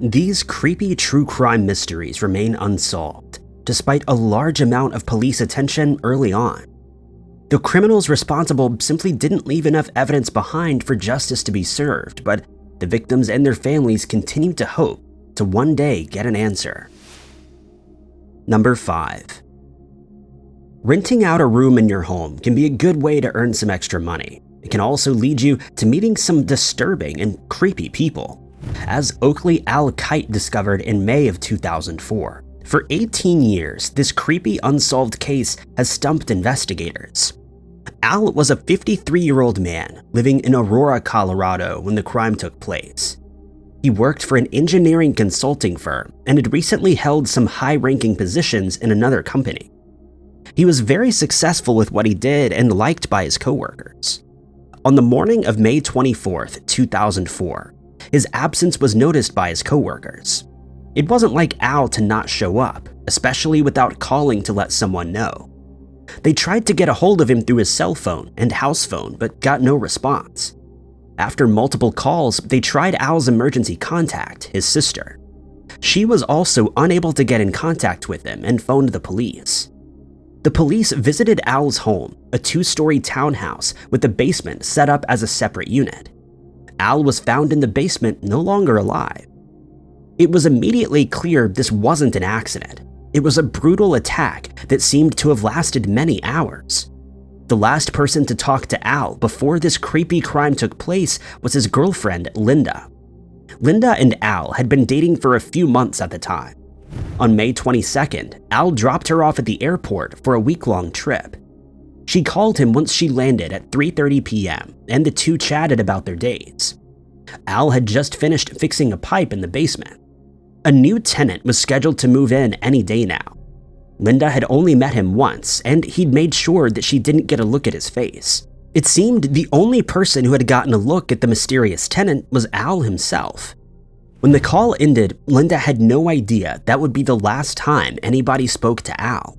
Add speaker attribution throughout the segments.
Speaker 1: These creepy true crime mysteries remain unsolved, despite a large amount of police attention early on. The criminals responsible simply didn't leave enough evidence behind for justice to be served, but the victims and their families continued to hope to one day get an answer. Number 5. Renting out a room in your home can be a good way to earn some extra money. It can also lead you to meeting some disturbing and creepy people, as Oakley Al Kite discovered in May of 2004. For 18 years, this creepy unsolved case has stumped investigators. Al was a 53-year-old man living in Aurora, Colorado when the crime took place. He worked for an engineering consulting firm and had recently held some high-ranking positions in another company. He was very successful with what he did and liked by his coworkers. On the morning of May 24, 2004, his absence was noticed by his coworkers. It wasn't like Al to not show up, especially without calling to let someone know. They tried to get a hold of him through his cell phone and house phone, but got no response. After multiple calls, they tried Al's emergency contact, his sister. She was also unable to get in contact with him and phoned the police. The police visited Al's home, a 2-story townhouse with a basement set up as a separate unit. Al was found in the basement, no longer alive. It was immediately clear this wasn't an accident. It was a brutal attack that seemed to have lasted many hours. The last person to talk to Al before this creepy crime took place was his girlfriend, Linda. Linda and Al had been dating for a few months at the time. On May 22nd, Al dropped her off at the airport for a week-long trip. She called him once she landed at 3:30 p.m., and the two chatted about their dates. Al had just finished fixing a pipe in the basement. A new tenant was scheduled to move in any day now. Linda had only met him once, and he'd made sure that she didn't get a look at his face. It seemed the only person who had gotten a look at the mysterious tenant was Al himself. When the call ended, Linda had no idea that would be the last time anybody spoke to Al.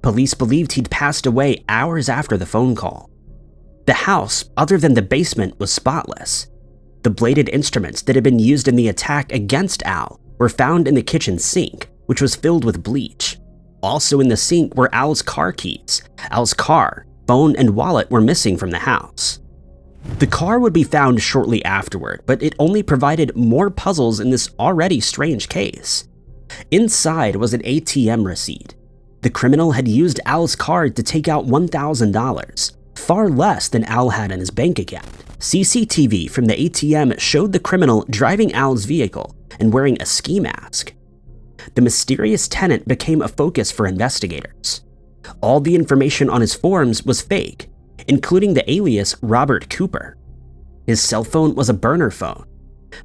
Speaker 1: Police believed he'd passed away hours after the phone call. The house, other than the basement, was spotless. The bladed instruments that had been used in the attack against Al were found in the kitchen sink, which was filled with bleach. Also in the sink were Al's car keys. Al's car, phone, and wallet were missing from the house. The car would be found shortly afterward, but it only provided more puzzles in this already strange case. Inside was an ATM receipt. The criminal had used Al's card to take out $1,000, far less than Al had in his bank account. CCTV from the ATM showed the criminal driving Al's vehicle and wearing a ski mask. The mysterious tenant became a focus for investigators. All the information on his forms was fake, including the alias Robert Cooper. His cell phone was a burner phone.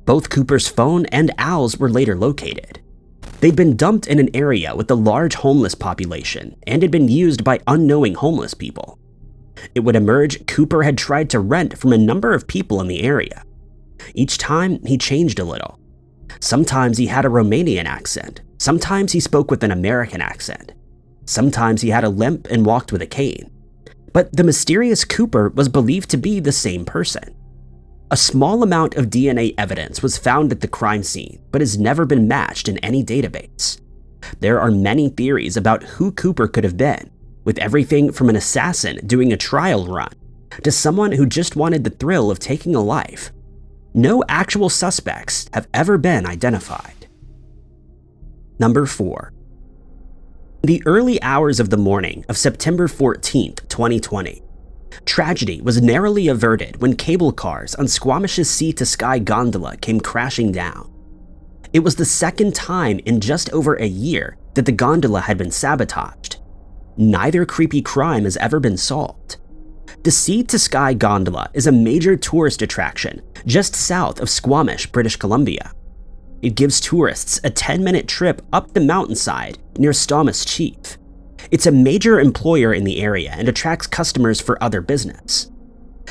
Speaker 1: Both Cooper's phone and Al's were later located. They'd been dumped in an area with a large homeless population and had been used by unknowing homeless people. It would emerge Cooper had tried to rent from a number of people in the area. Each time, he changed a little. Sometimes he had a Romanian accent. Sometimes he spoke with an American accent. Sometimes he had a limp and walked with a cane. But the mysterious Cooper was believed to be the same person. A small amount of DNA evidence was found at the crime scene, but has never been matched in any database. There are many theories about who Cooper could have been, with everything from an assassin doing a trial run to someone who just wanted the thrill of taking a life. No actual suspects have ever been identified. Number 4. The early hours of the morning of September 14, 2020. Tragedy was narrowly averted when cable cars on Squamish's Sea to Sky Gondola came crashing down. It was the second time in just over a year that the gondola had been sabotaged. Neither creepy crime has ever been solved. The Sea to Sky Gondola is a major tourist attraction just south of Squamish, British Columbia. It gives tourists a 10-minute trip up the mountainside near Squamish Chief. It's a major employer in the area and attracts customers for other business.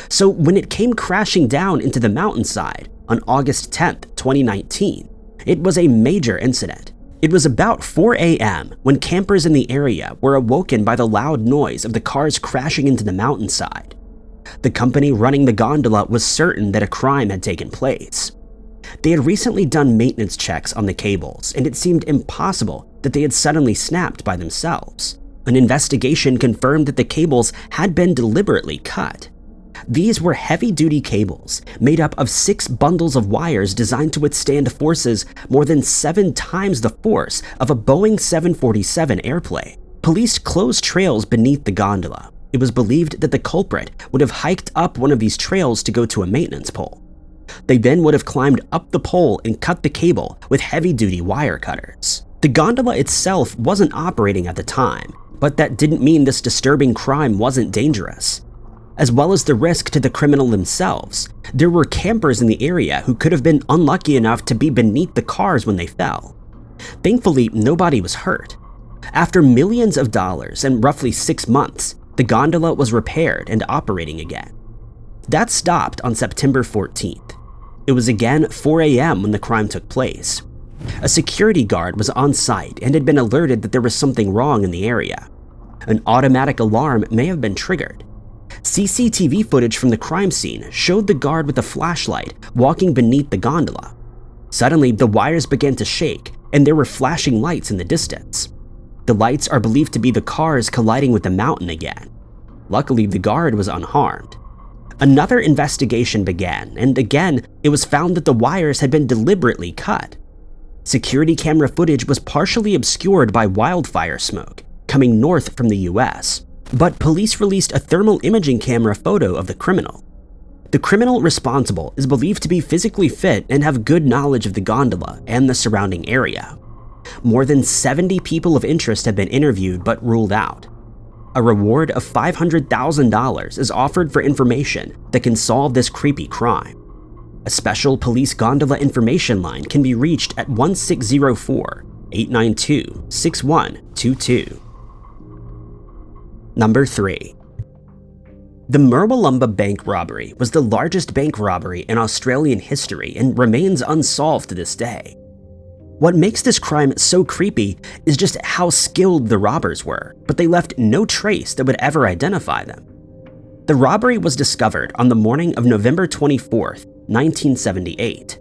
Speaker 1: So when it came crashing down into the mountainside on August 10, 2019, it was a major incident. It was about 4 a.m. when campers in the area were awoken by the loud noise of the cars crashing into the mountainside. The company running the gondola was certain that a crime had taken place. They had recently done maintenance checks on the cables, and it seemed impossible that they had suddenly snapped by themselves. An investigation confirmed that the cables had been deliberately cut. These were heavy-duty cables made up of 6 bundles of wires designed to withstand forces more than 7 times the force of a Boeing 747 airplane. Police closed trails beneath the gondola. It was believed that the culprit would have hiked up one of these trails to go to a maintenance pole. They then would have climbed up the pole and cut the cable with heavy-duty wire cutters. The gondola itself wasn't operating at the time, but that didn't mean this disturbing crime wasn't dangerous. As well as the risk to the criminal themselves, there were campers in the area who could have been unlucky enough to be beneath the cars when they fell. Thankfully, nobody was hurt. After millions of dollars and roughly 6 months, the gondola was repaired and operating again. That stopped on September 14th. It was again 4 a.m. when the crime took place. A security guard was on site and had been alerted that there was something wrong in the area. An automatic alarm may have been triggered. CCTV footage from the crime scene showed the guard with a flashlight walking beneath the gondola. Suddenly, the wires began to shake, and there were flashing lights in the distance. The lights are believed to be the cars colliding with the mountain again. Luckily, the guard was unharmed. Another investigation began, and again, it was found that the wires had been deliberately cut. Security camera footage was partially obscured by wildfire smoke coming north from the US, but police released a thermal imaging camera photo of the criminal. The criminal responsible is believed to be physically fit and have good knowledge of the gondola and the surrounding area. More than 70 people of interest have been interviewed but ruled out. A reward of $500,000 is offered for information that can solve this creepy crime. A special police gondola information line can be reached at 1604-892-6122. Number 3. The Muralumba bank robbery was the largest bank robbery in Australian history and remains unsolved to this day. What makes this crime so creepy is just how skilled the robbers were, but they left no trace that would ever identify them. The robbery was discovered on the morning of November 24th, 1978.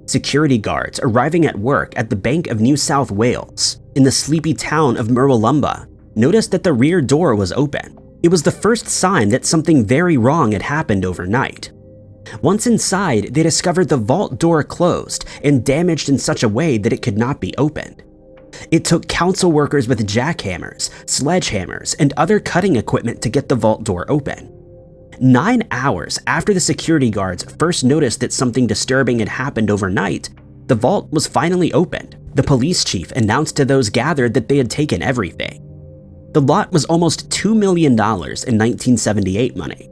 Speaker 1: Security guards arriving at work at the Bank of New South Wales in the sleepy town of Muralumba noticed that the rear door was open. It was the first sign that something very wrong had happened overnight. Once inside, they discovered the vault door closed and damaged in such a way that it could not be opened. It took council workers with jackhammers, sledgehammers, and other cutting equipment to get the vault door open. 9 hours after the security guards first noticed that something disturbing had happened overnight, the vault was finally opened. The police chief announced to those gathered that they had taken everything. The lot was almost $2 million in 1978 money.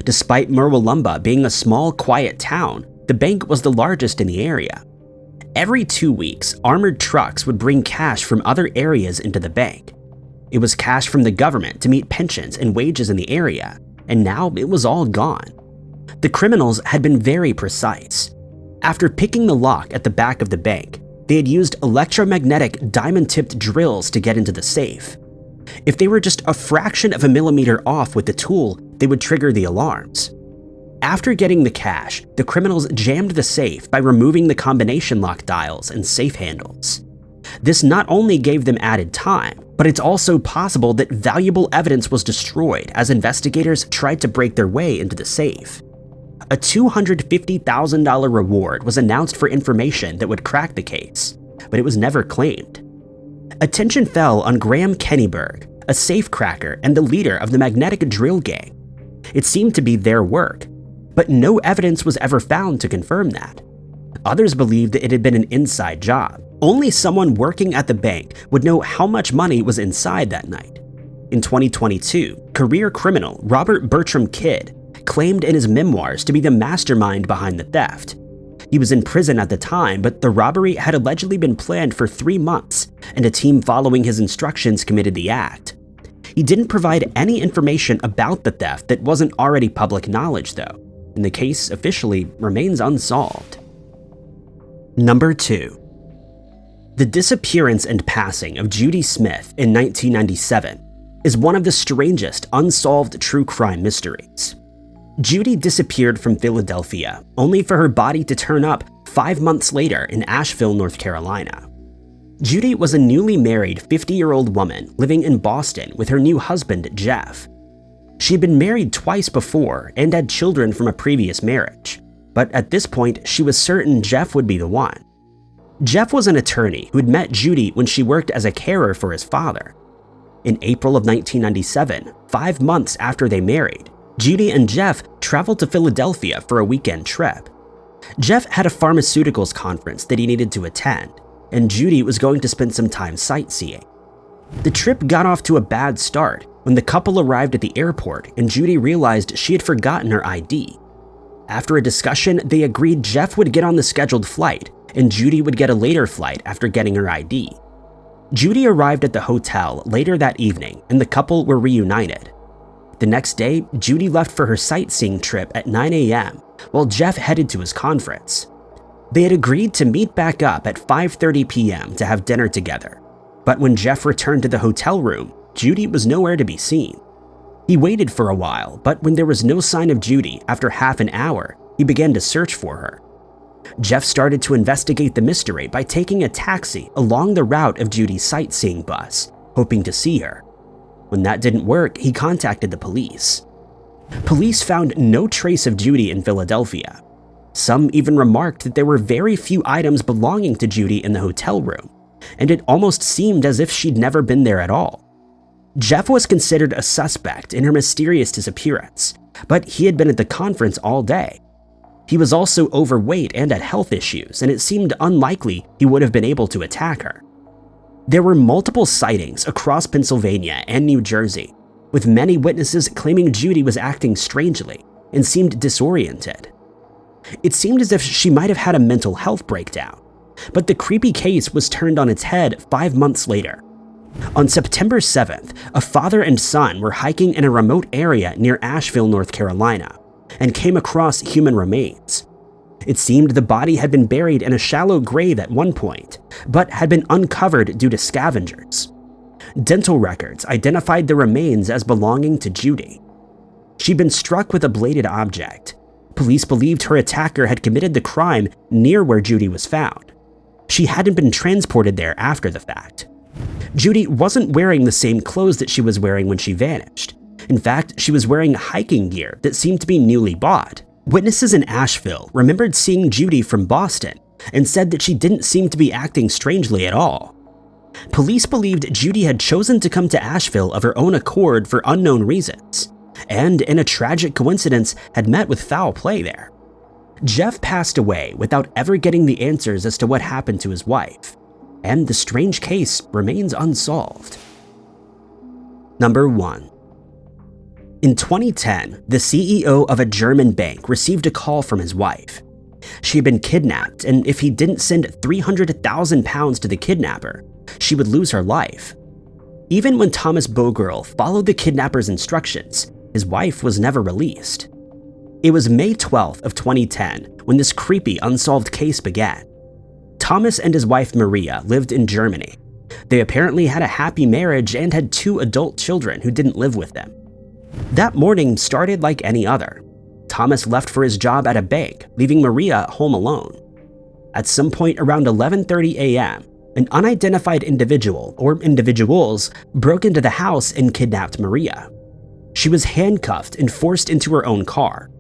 Speaker 1: Despite Muralumba being a small, quiet town, the bank was the largest in the area. Every 2 weeks, armored trucks would bring cash from other areas into the bank. It was cash from the government to meet pensions and wages in the area, and now it was all gone. The criminals had been very precise. After picking the lock at the back of the bank, they had used electromagnetic diamond-tipped drills to get into the safe. If they were just a fraction of a millimeter off with the tool, they would trigger the alarms. After getting the cash, the criminals jammed the safe by removing the combination lock dials and safe handles. This not only gave them added time, but it's also possible that valuable evidence was destroyed as investigators tried to break their way into the safe. A $250,000 reward was announced for information that would crack the case, but it was never claimed. Attention fell on Graham Kennyberg, a safecracker and the leader of the magnetic drill gang. It seemed to be their work, but no evidence was ever found to confirm that. Others believed that it had been an inside job. Only someone working at the bank would know how much money was inside that night. In 2022, career criminal Robert Bertram Kidd claimed in his memoirs to be the mastermind behind the theft. He was in prison at the time, but the robbery had allegedly been planned for 3 months, and a team following his instructions committed the act. He didn't provide any information about the theft that wasn't already public knowledge, though, and the case officially remains unsolved. Number 2. The disappearance and passing of Judy Smith in 1997 is one of the strangest unsolved true crime mysteries. Judy disappeared from Philadelphia, only for her body to turn up 5 months later in Asheville, North Carolina. Judy was a newly married 50-year-old woman living in Boston with her new husband, Jeff. She'd been married twice before and had children from a previous marriage, but at this point, she was certain Jeff would be the one. Jeff was an attorney who had met Judy when she worked as a carer for his father. In April of 1997, 5 months after they married, Judy and Jeff traveled to Philadelphia for a weekend trip. Jeff had a pharmaceuticals conference that he needed to attend, and Judy was going to spend some time sightseeing. The trip got off to a bad start when the couple arrived at the airport and Judy realized she had forgotten her ID. After a discussion, they agreed Jeff would get on the scheduled flight and Judy would get a later flight after getting her ID. Judy arrived at the hotel later that evening and the couple were reunited. The next day, Judy left for her sightseeing trip at 9 a.m. while Jeff headed to his conference. They had agreed to meet back up at 5:30 p.m. to have dinner together, but when Jeff returned to the hotel room, Judy was nowhere to be seen. He waited for a while, but when there was no sign of Judy after half an hour, he began to search for her. Jeff started to investigate the mystery by taking a taxi along the route of Judy's sightseeing bus, hoping to see her. When that didn't work, he contacted the police. Police found no trace of Judy in Philadelphia. Some even remarked that there were very few items belonging to Judy in the hotel room, and it almost seemed as if she'd never been there at all. Jeff was considered a suspect in her mysterious disappearance, but he had been at the conference all day. He was also overweight and had health issues, and it seemed unlikely he would have been able to attack her. There were multiple sightings across Pennsylvania and New Jersey, with many witnesses claiming Judy was acting strangely and seemed disoriented. It seemed as if she might have had a mental health breakdown, but the creepy case was turned on its head 5 months later. On September 7th, a father and son were hiking in a remote area near Asheville, North Carolina, and came across human remains. It seemed the body had been buried in a shallow grave at one point, but had been uncovered due to scavengers. Dental records identified the remains as belonging to Judy. She'd been struck with a bladed object. Police believed her attacker had committed the crime near where Judy was found. She hadn't been transported there after the fact. Judy wasn't wearing the same clothes that she was wearing when she vanished. In fact, she was wearing hiking gear that seemed to be newly bought. Witnesses in Asheville remembered seeing Judy from Boston and said that she didn't seem to be acting strangely at all. Police believed Judy had chosen to come to Asheville of her own accord for unknown reasons, and in a tragic coincidence had met with foul play there. Jeff passed away without ever getting the answers as to what happened to his wife, and the strange case remains unsolved. Number 1. In 2010, the CEO of a German bank received a call from his wife. She had been kidnapped, and if he didn't send £300,000 to the kidnapper, she would lose her life. Even when Thomas Bogirl followed the kidnapper's instructions, his wife was never released. It was May 12th of 2010 when this creepy unsolved case began. Thomas and his wife Maria lived in Germany. They apparently had a happy marriage and had 2 adult children who didn't live with them. That morning started like any other. Thomas left for his job at a bank, leaving Maria home alone. At some point around 11:30 a.m., an unidentified individual or individuals broke into the house and kidnapped Maria. She was handcuffed and forced into her own car.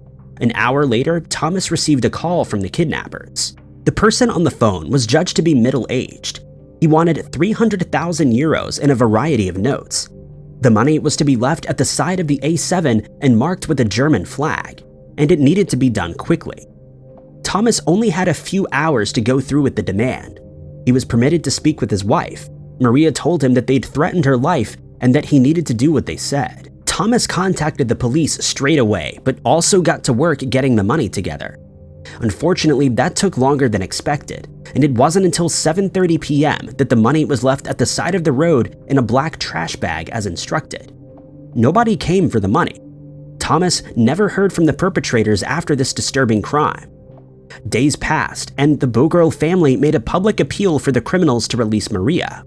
Speaker 1: An hour later, Thomas received a call from the kidnappers. The person on the phone was judged to be middle-aged. He wanted 300,000 euros and a variety of notes. The money was to be left at the side of the A7 and marked with a German flag, and it needed to be done quickly. Thomas only had a few hours to go through with the demand. He was permitted to speak with his wife. Maria told him that they'd threatened her life and that he needed to do what they said. Thomas contacted the police straight away, but also got to work getting the money together. Unfortunately, that took longer than expected, and it wasn't until 7:30 p.m. that the money was left at the side of the road in a black trash bag as instructed. Nobody came for the money. Thomas never heard from the perpetrators after this disturbing crime. Days passed, and the Bogirl family made a public appeal for the criminals to release Maria.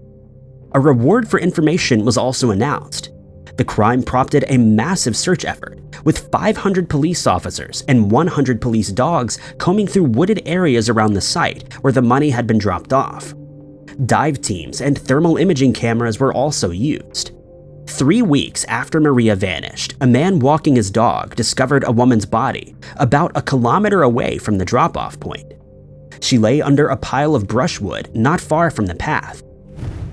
Speaker 1: A reward for information was also announced. The crime prompted a massive search effort, with 500 police officers and 100 police dogs combing through wooded areas around the site where the money had been dropped off. Dive teams and thermal imaging cameras were also used. 3 weeks after Maria vanished, a man walking his dog discovered a woman's body about a kilometer away from the drop-off point. She lay under a pile of brushwood not far from the path.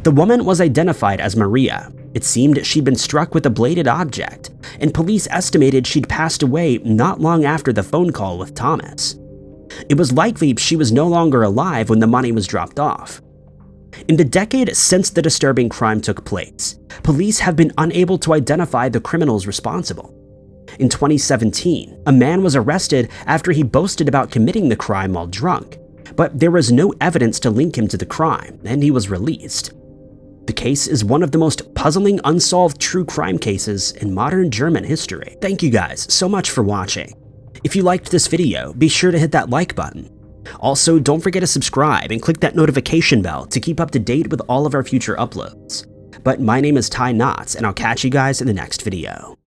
Speaker 1: The woman was identified as Maria. It seemed she'd been struck with a bladed object, and police estimated she'd passed away not long after the phone call with Thomas. It was likely she was no longer alive when the money was dropped off. In the decade since the disturbing crime took place, police have been unable to identify the criminals responsible. In 2017, a man was arrested after he boasted about committing the crime while drunk, but there was no evidence to link him to the crime, and he was released. The case is one of the most puzzling unsolved true crime cases in modern German history. Thank you guys so much for watching. If you liked this video, be sure to hit that like button. Also, don't forget to subscribe and click that notification bell to keep up to date with all of our future uploads. But my name is Ty Knotts, and I'll catch you guys in the next video.